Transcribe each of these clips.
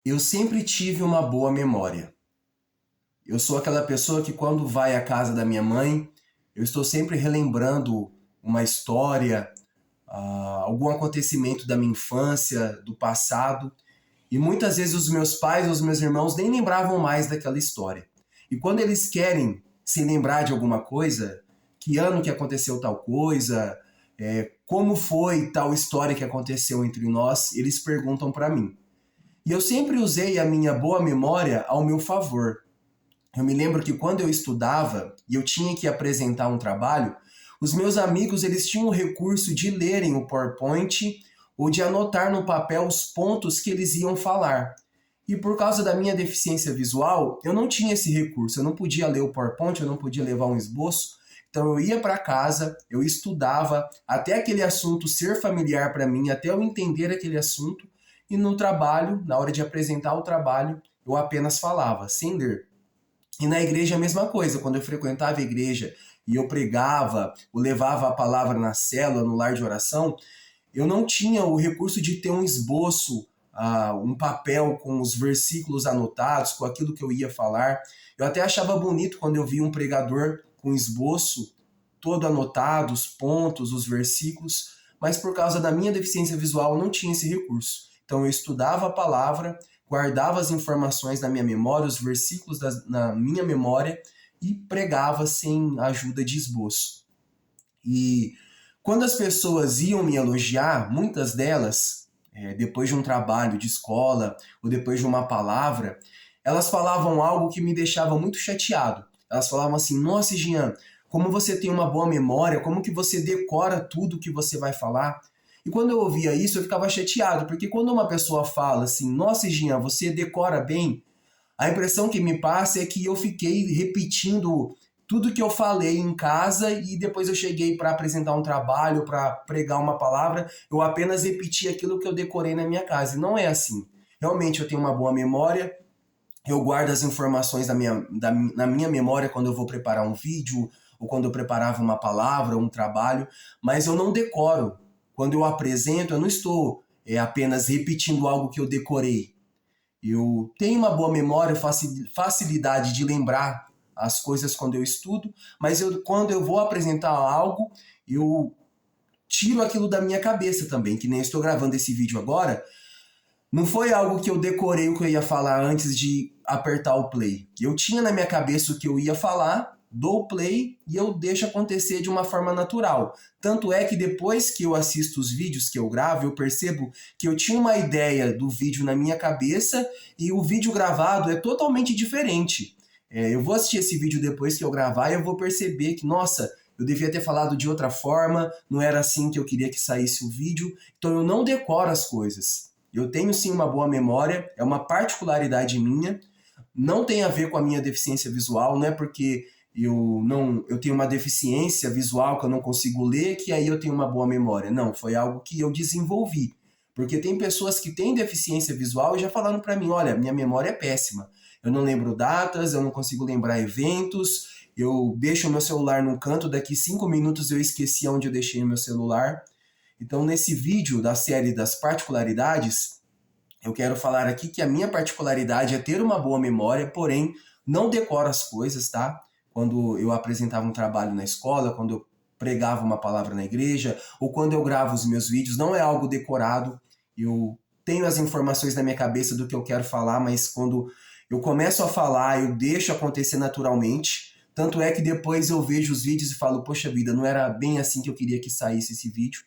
Eu sempre tive uma boa memória. Eu sou aquela pessoa que quando vai à casa da minha mãe, eu estou sempre relembrando uma história, algum acontecimento da minha infância, do passado, e muitas vezes os meus pais ou os meus irmãos nem lembravam mais daquela história. E quando eles querem se lembrar de alguma coisa, que ano que aconteceu tal coisa, como foi tal história que aconteceu entre nós, eles perguntam para mim. E eu sempre usei a minha boa memória ao meu favor. Eu me lembro que quando eu estudava e eu tinha que apresentar um trabalho, os meus amigos eles tinham o recurso de lerem o PowerPoint ou de anotar no papel os pontos que eles iam falar. E por causa da minha deficiência visual, eu não tinha esse recurso. Eu não podia ler o PowerPoint, eu não podia levar um esboço. Então eu ia para casa, eu estudava até aquele assunto ser familiar para mim, até eu entender aquele assunto. E no trabalho, na hora de apresentar o trabalho, eu apenas falava, sem ler. E na igreja a mesma coisa, quando eu frequentava a igreja e eu pregava, ou levava a palavra na célula, no lar de oração, eu não tinha o recurso de ter um esboço, um papel com os versículos anotados, com aquilo que eu ia falar. Eu até achava bonito quando eu via um pregador com esboço todo anotado, os pontos, os versículos, mas por causa da minha deficiência visual eu não tinha esse recurso. Então eu estudava a palavra, guardava as informações na minha memória, os versículos na minha memória e pregava sem ajuda de esboço. E quando as pessoas iam me elogiar, muitas delas, depois de um trabalho de escola ou depois de uma palavra, elas falavam algo que me deixava muito chateado. Elas falavam assim: Nossa, Jean, como você tem uma boa memória, como que você decora tudo que você vai falar. E quando eu ouvia isso, eu ficava chateado, porque quando uma pessoa fala assim: Nossa, Jean, você decora bem, a impressão que me passa é que eu fiquei repetindo tudo que eu falei em casa e depois eu cheguei para apresentar um trabalho, para pregar uma palavra, eu apenas repeti aquilo que eu decorei na minha casa. E não é assim. Realmente eu tenho uma boa memória, eu guardo as informações na minha memória quando eu vou preparar um vídeo ou quando eu preparava uma palavra ou um trabalho, mas eu não decoro. Quando eu apresento, eu não estou apenas repetindo algo que eu decorei. Eu tenho uma boa memória, facilidade de lembrar as coisas quando eu estudo, mas quando eu vou apresentar algo, eu tiro aquilo da minha cabeça também, que nem eu estou gravando esse vídeo agora. Não foi algo que eu decorei o que eu ia falar antes de apertar o play. Eu tinha na minha cabeça o que eu ia falar, dou o play e eu deixo acontecer de uma forma natural. Tanto é que depois que eu assisto os vídeos que eu gravo, eu percebo que eu tinha uma ideia do vídeo na minha cabeça e o vídeo gravado é totalmente diferente. Eu vou assistir esse vídeo depois que eu gravar e eu vou perceber que, nossa, eu devia ter falado de outra forma, não era assim que eu queria que saísse o vídeo. Então eu não decoro as coisas. Eu tenho sim uma boa memória, é uma particularidade minha, não tem a ver com a minha deficiência visual, não é porque eu tenho uma deficiência visual que eu não consigo ler que aí eu tenho uma boa memória. Não, foi algo que eu desenvolvi. Porque tem pessoas que têm deficiência visual e já falaram para mim, olha, minha memória é péssima. Eu não lembro datas, eu não consigo lembrar eventos, eu deixo o meu celular num canto, daqui 5 minutos eu esqueci onde eu deixei o meu celular. Então, nesse vídeo da série das particularidades, eu quero falar aqui que a minha particularidade é ter uma boa memória, porém não decoro as coisas, tá? Quando eu apresentava um trabalho na escola, quando eu pregava uma palavra na igreja, ou quando eu gravo os meus vídeos, não é algo decorado. Eu tenho as informações na minha cabeça do que eu quero falar, mas quando eu começo a falar, eu deixo acontecer naturalmente. Tanto é que depois eu vejo os vídeos e falo, poxa vida, não era bem assim que eu queria que saísse esse vídeo.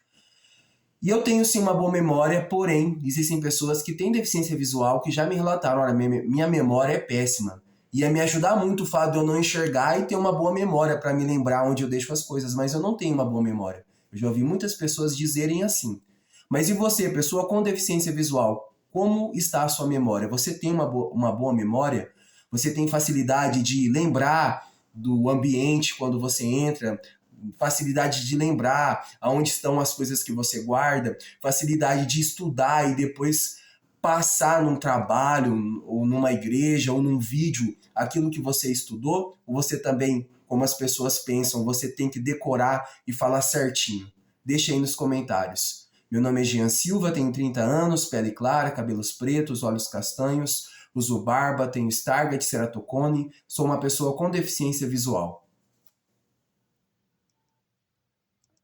E eu tenho sim uma boa memória, porém, existem pessoas que têm deficiência visual que já me relataram: olha, minha memória é péssima. Ia me ajudar muito o fato de eu não enxergar e ter uma boa memória para me lembrar onde eu deixo as coisas, mas eu não tenho uma boa memória. Eu já ouvi muitas pessoas dizerem assim. Mas e você, pessoa com deficiência visual, como está a sua memória? Você tem uma boa memória? Você tem facilidade de lembrar do ambiente quando você entra, facilidade de lembrar aonde estão as coisas que você guarda, facilidade de estudar e depois passar num trabalho, ou numa igreja, ou num vídeo, aquilo que você estudou, ou você também, como as pessoas pensam, você tem que decorar e falar certinho? Deixa aí nos comentários. Meu nome é Jean Silva, tenho 30 anos, pele clara, cabelos pretos, olhos castanhos, uso barba, tenho Stargardt ceratocone, sou uma pessoa com deficiência visual.